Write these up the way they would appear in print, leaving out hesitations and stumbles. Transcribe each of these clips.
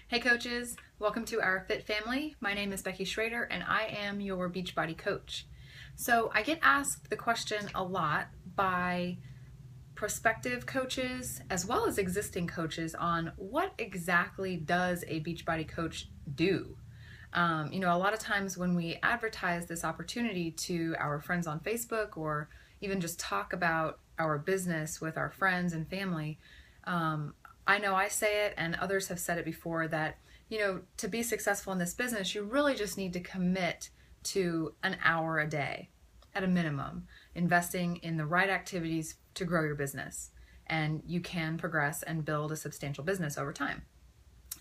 Hey coaches, welcome to our Fit family. My name is Becky Schrader and I am your Beachbody coach. So I get asked the question a lot by prospective coaches as well as existing coaches on what exactly does a Beachbody coach do? A lot of times when we advertise this opportunity to our friends on Facebook or even just talk about our business with our friends and family, I know I say it and others have said it before that, to be successful in this business, you really just need to commit to an hour a day at a minimum, investing in the right activities to grow your business. And you can progress and build a substantial business over time.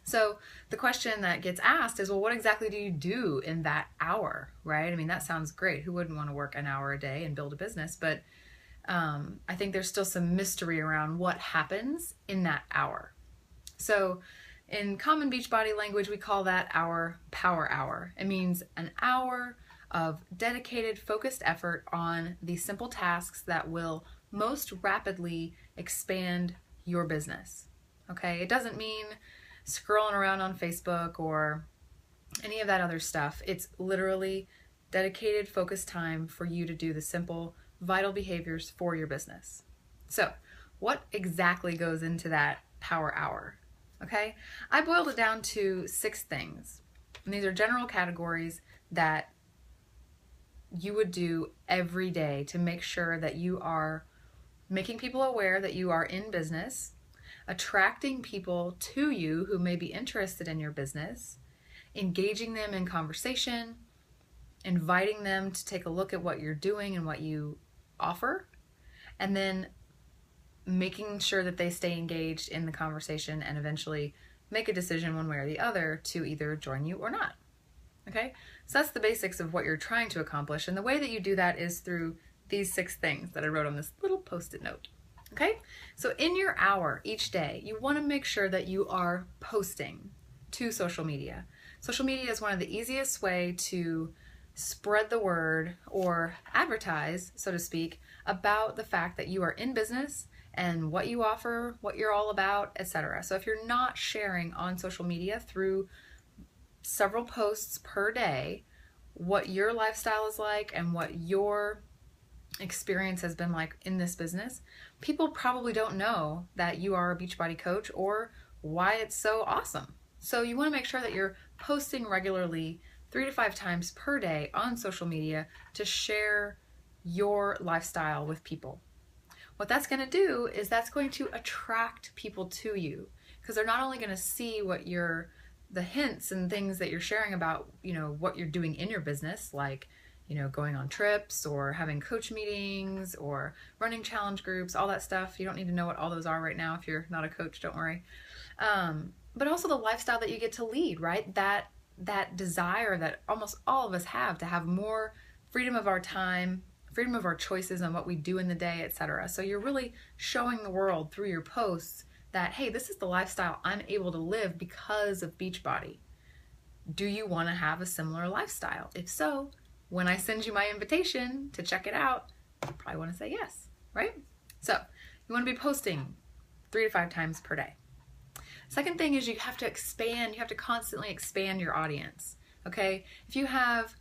So the question that gets asked is, well, what exactly do you do in that hour, right? I mean, that sounds great. Who wouldn't want to work an hour a day and build a business? But I think there's still some mystery around what happens in that hour. So in common Beachbody language, we call that our power hour. It means an hour of dedicated, focused effort on the simple tasks that will most rapidly expand your business. Okay, it doesn't mean scrolling around on Facebook or any of that other stuff. It's literally dedicated, focused time for you to do the simple, vital behaviors for your business. So what exactly goes into that power hour? Okay, I boiled it down to 6 things. And these are general categories that you would do every day to make sure that you are making people aware that you are in business, attracting people to you who may be interested in your business, engaging them in conversation, inviting them to take a look at what you're doing and what you offer, and then making sure that they stay engaged in the conversation and eventually make a decision one way or the other to either join you or not. Okay, so that's the basics of what you're trying to accomplish, and the way that you do that is through these 6 things that I wrote on this little post-it note. Okay, so in your hour each day, you want to make sure that you are posting to social media. Social media is one of the easiest way to spread the word or advertise, so to speak, about the fact that you are in business and what you offer, what you're all about, etc. So if you're not sharing on social media through several posts per day what your lifestyle is like and what your experience has been like in this business, people probably don't know that you are a Beachbody coach or why it's so awesome. So you want to make sure that you're posting regularly 3 to 5 times per day on social media to share your lifestyle with people. What that's going to do is that's going to attract people to you, because they're not only going to see what the hints and things that you're sharing about, what you're doing in your business, like, going on trips or having coach meetings or running challenge groups, all that stuff. You don't need to know what all those are right now. If you're not a coach, don't worry. But also the lifestyle that you get to lead, right? That desire that almost all of us have to have more freedom of our time, freedom of our choices on what we do in the day, etc. So you're really showing the world through your posts that, hey, this is the lifestyle I'm able to live because of Beachbody. Do you want to have a similar lifestyle? If so, when I send you my invitation to check it out, you probably want to say yes, right? So you want to be posting 3 to 5 times per day. Second thing is you have to constantly expand your audience, okay? If you have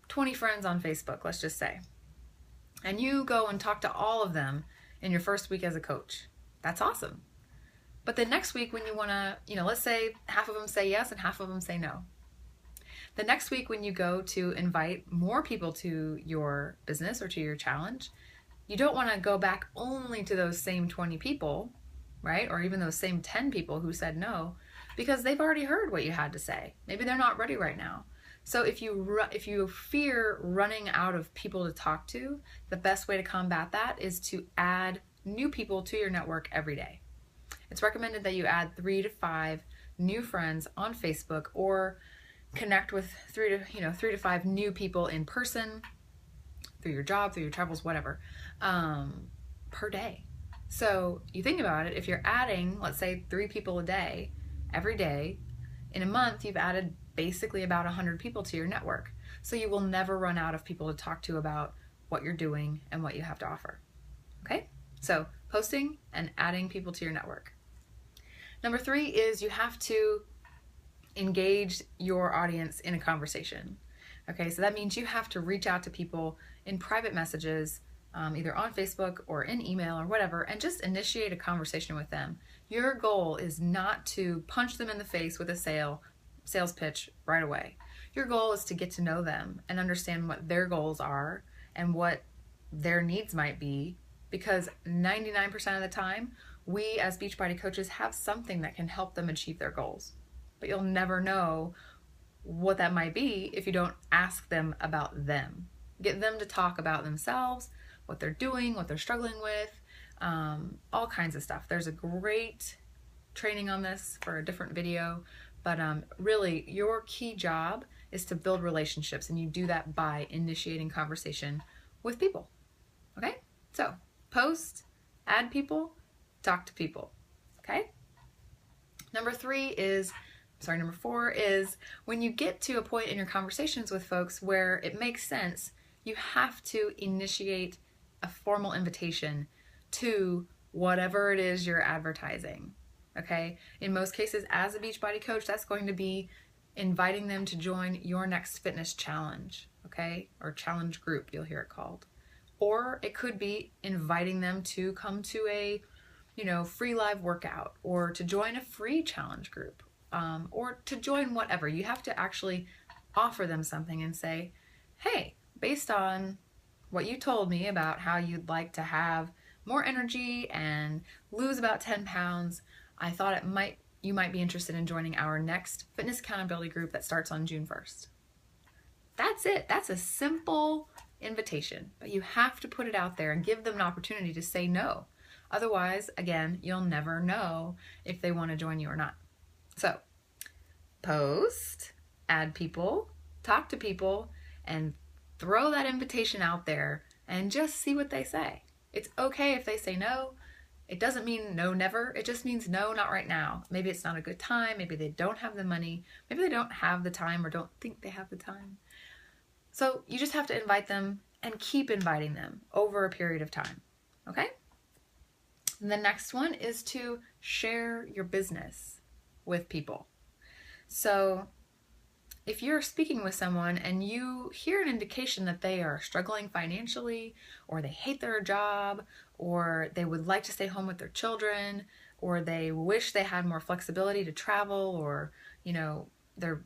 20 friends on Facebook, let's just say, and you go and talk to all of them in your first week as a coach, that's awesome. But the next week when you want to, let's say half of them say yes and half of them say no. The next week when you go to invite more people to your business or to your challenge, you don't want to go back only to those same 20 people, right? Or even those same 10 people who said no, because they've already heard what you had to say. Maybe they're not ready right now. So if you fear running out of people to talk to, the best way to combat that is to add new people to your network every day. It's recommended that you add 3 to 5 new friends on Facebook or connect with 3 to 5 new people in person, through your job, through your travels, whatever, per day. So you think about it, if you're adding, let's say 3 people a day, every day, in a month, you've added basically about 100 people to your network. So you will never run out of people to talk to about what you're doing and what you have to offer. Okay? So posting and adding people to your network. Number 3 is you have to engage your audience in a conversation. Okay, so that means you have to reach out to people in private messages, either on Facebook or in email or whatever, and just initiate a conversation with them. Your goal is not to punch them in the face with a sales pitch right away. Your goal is to get to know them and understand what their goals are and what their needs might be, because 99% of the time, we as Beachbody coaches have something that can help them achieve their goals. But you'll never know what that might be if you don't ask them about them. Get them to talk about themselves, what they're doing, what they're struggling with, all kinds of stuff. There's a great training on this for a different video, but really your key job is to build relationships, and you do that by initiating conversation with people. Okay? So post, add people, talk to people. Okay? Number four is when you get to a point in your conversations with folks where it makes sense, you have to initiate a formal invitation to whatever it is you're advertising. Okay? In most cases, as a Beachbody coach, that's going to be inviting them to join your next fitness challenge, okay? Or challenge group, you'll hear it called. Or it could be inviting them to come to a, free live workout, or to join a free challenge group, or to join whatever. You have to actually offer them something and say, hey, based on what you told me about how you'd like to have more energy and lose about 10 pounds, I thought you might be interested in joining our next fitness accountability group that starts on June 1st. That's it. That's a simple invitation, but you have to put it out there and give them an opportunity to say no. Otherwise, again, you'll never know if they want to join you or not. So, post, add people, talk to people, and throw that invitation out there and just see what they say. It's okay if they say no. It doesn't mean no, never. It just means no, not right now. Maybe it's not a good time. Maybe they don't have the money. Maybe they don't have the time or don't think they have the time. So you just have to invite them and keep inviting them over a period of time. Okay? And the next one is to share your business with people. So if you're speaking with someone and you hear an indication that they are struggling financially, or they hate their job, or they would like to stay home with their children, or they wish they had more flexibility to travel, or, they're,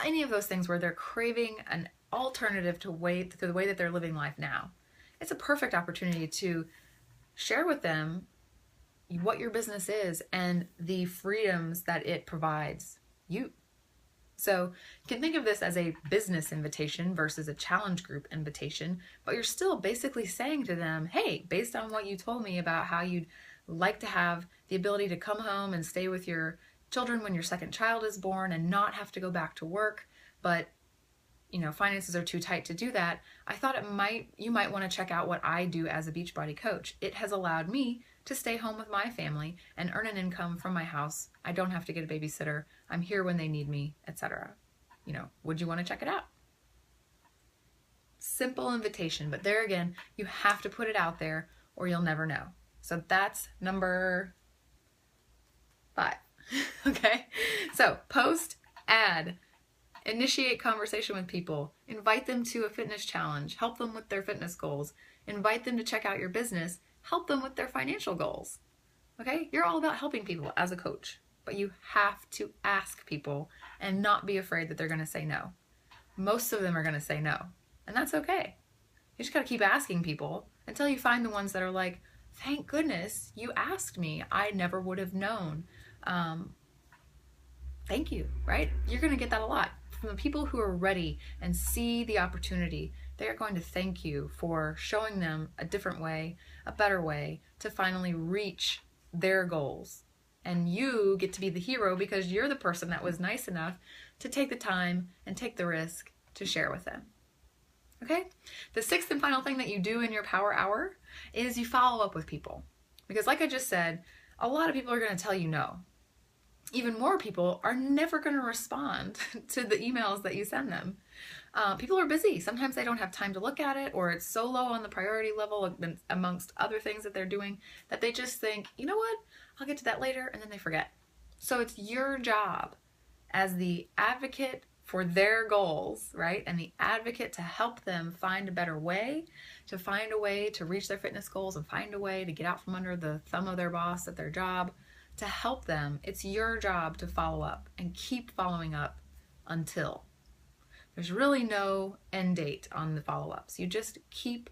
any of those things where they're craving an alternative to the way that they're living life now, it's a perfect opportunity to share with them what your business is and the freedoms that it provides you. So you can think of this as a business invitation versus a challenge group invitation, but you're still basically saying to them, hey, based on what you told me about how you'd like to have the ability to come home and stay with your children when your second child is born and not have to go back to work, but finances are too tight to do that, I thought you might want to check out what I do as a Beachbody coach. It has allowed me to stay home with my family and earn an income from my house. I don't have to get a babysitter. I'm here when they need me, etc. Would you want to check it out? Simple invitation, but there again, you have to put it out there or you'll never know. So that's number 5. Okay? So post, add, initiate conversation with people, invite them to a fitness challenge, help them with their fitness goals, invite them to check out your business, help them with their financial goals. Okay? You're all about helping people as a coach, but you have to ask people and not be afraid that they're going to say no. Most of them are going to say no, and that's okay. You just got to keep asking people until you find the ones that are like, thank goodness you asked me. I never would have known. Thank you, right? You're going to get that a lot. From the people who are ready and see the opportunity, they are going to thank you for showing them a different way, a better way to finally reach their goals. And you get to be the hero because you're the person that was nice enough to take the time and take the risk to share with them. Okay? The 6th and final thing that you do in your power hour is you follow up with people. Because like I just said, a lot of people are going to tell you no. Even more people are never going to respond to the emails that you send them. People are busy. Sometimes they don't have time to look at it, or it's so low on the priority level amongst other things that they're doing that they just think, you know what, I'll get to that later, and then they forget. So it's your job as the advocate for their goals, right? And the advocate to help them find a better way, to find a way to reach their fitness goals and find a way to get out from under the thumb of their boss at their job, to help them. It's your job to follow up and keep following up until. There's really no end date on the follow-ups. You just keep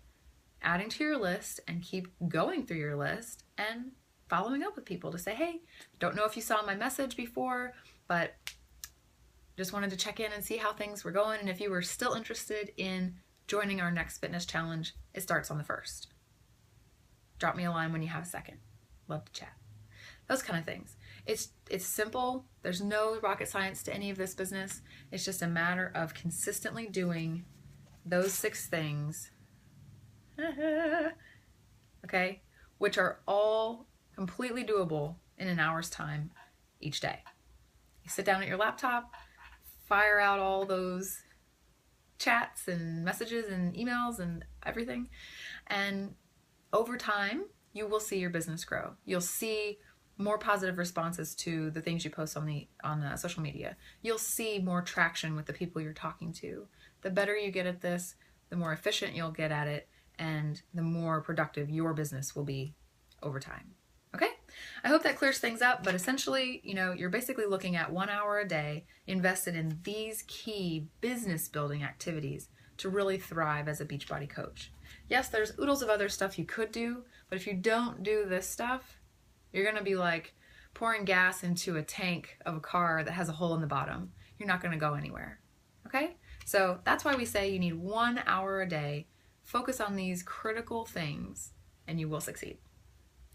adding to your list and keep going through your list and following up with people to say, hey, don't know if you saw my message before, but just wanted to check in and see how things were going. And if you were still interested in joining our next fitness challenge, it starts on the 1st. Drop me a line when you have a second. Love to chat. Those kind of things. It's simple. There's no rocket science to any of this business. It's just a matter of consistently doing those 6 things, okay, which are all completely doable in an hour's time each day. You sit down at your laptop, fire out all those chats and messages and emails and everything, and over time you will see your business grow. You'll see more positive responses to the things you post on social media. You'll see more traction with the people you're talking to. The better you get at this, the more efficient you'll get at it, and the more productive your business will be over time. Okay? I hope that clears things up, but essentially, you're basically looking at 1 hour a day invested in these key business building activities to really thrive as a Beachbody coach. Yes, there's oodles of other stuff you could do, but if you don't do this stuff, you're going to be like pouring gas into a tank of a car that has a hole in the bottom. You're not going to go anywhere. Okay? So that's why we say you need 1 hour a day. Focus on these critical things and you will succeed.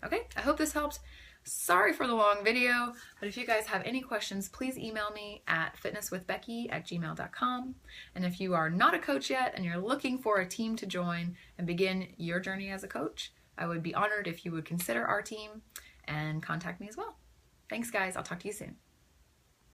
Okay? I hope this helped. Sorry for the long video, but if you guys have any questions, please email me at fitnesswithbecky@gmail.com. And if you are not a coach yet and you're looking for a team to join and begin your journey as a coach, I would be honored if you would consider our team and contact me as well. Thanks, guys. I'll talk to you soon.